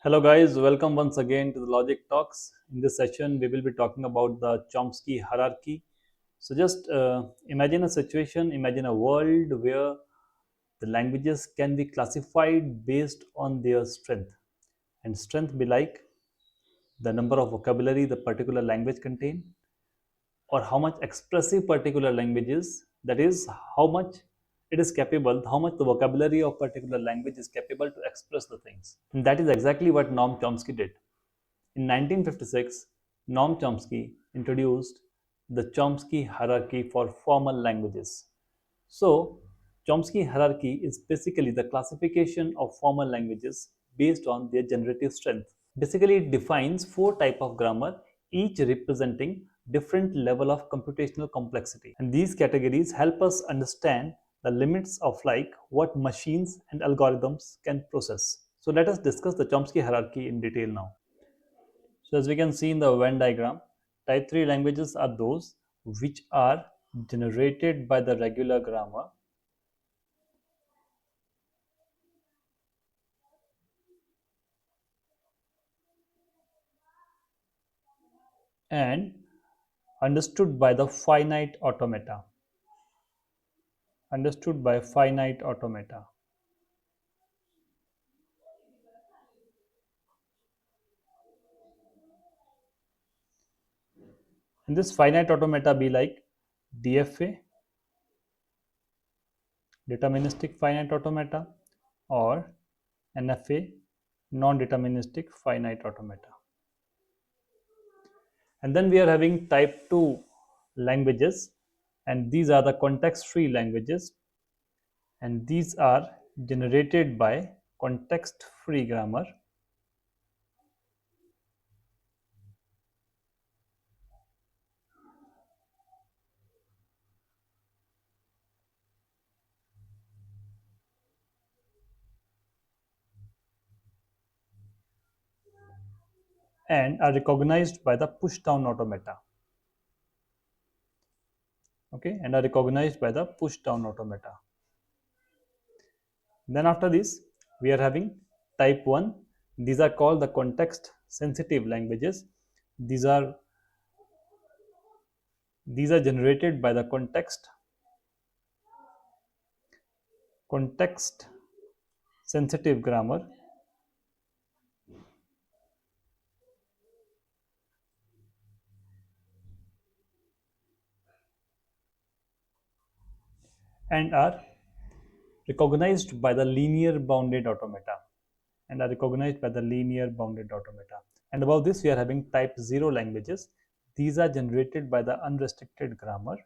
Hello guys, welcome once again to the Logic Talks. In this session, we will be talking about the Chomsky hierarchy. So just imagine a situation, imagine a world where the languages can be classified based on their strength. And strength be like the number of vocabulary the particular language contain, or how much expressive particular language is, that is how much it is capable, how much the vocabulary of particular language is capable to express the things. And that is exactly what Noam Chomsky did. In 1956, Noam Chomsky introduced the Chomsky hierarchy for formal languages. So, Chomsky hierarchy is basically the classification of formal languages based on their generative strength. Basically, it defines four types of grammar, each representing different level of computational complexity. And these categories help us understand the limits of what machines and algorithms can process. So let us discuss the Chomsky hierarchy in detail now. So as we can see in the Venn diagram, type 3 languages are those which are generated by the regular grammar and understood by the finite automata. Understood by finite automata. And this finite automata be like DFA, deterministic finite automata, or NFA, non-deterministic finite automata. And then we are having type 2 languages, and these are the context free languages, and these are generated by context free grammar, and are recognized by the push down automata. Okay, and are recognized by the push down automata. Then after this, we are having type 1. These are called the context sensitive languages. These are generated by the context sensitive grammar, and are recognized by the linear bounded automata. And above this, we are having type 0 languages. These are generated by the unrestricted grammar,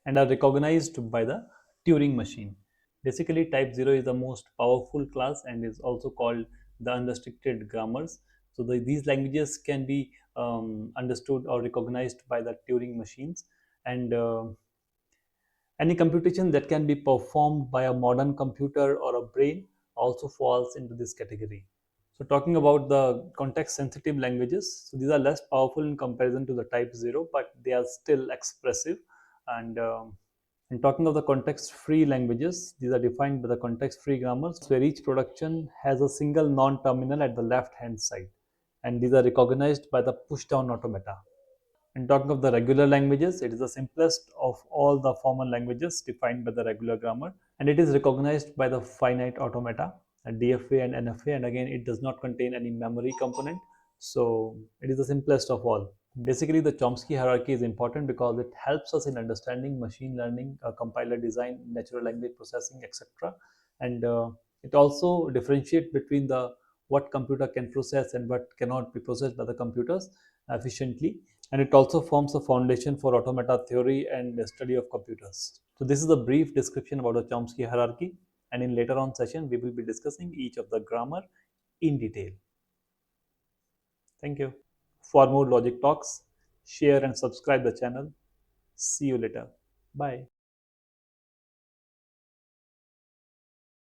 and are recognized by the Turing machine. Basically, type 0 is the most powerful class and is also called the unrestricted grammars. So, these languages can be understood or recognized by the Turing machines, and any computation that can be performed by a modern computer or a brain also falls into this category. So talking about the context sensitive languages, so these are less powerful in comparison to the type 0, but they are still expressive. And talking of the context free languages, these are defined by the context free grammars where each production has a single non terminal at the left hand side, and these are recognized by the push down automata. And talking of the regular languages, it is the simplest of all the formal languages defined by the regular grammar, and it is recognized by the finite automata, DFA and NFA, and again, it does not contain any memory component, so it is the simplest of all. Basically, the Chomsky hierarchy is important because it helps us in understanding machine learning, compiler design, natural language processing, etc. And it also differentiates between the what computer can process and what cannot be processed by the computers efficiently. And it also forms a foundation for automata theory and the study of computers. So this is a brief description about the Chomsky hierarchy, and in later on session we will be discussing each of the grammar in detail. Thank you. For more logic talks, share and subscribe the channel. See you later. Bye.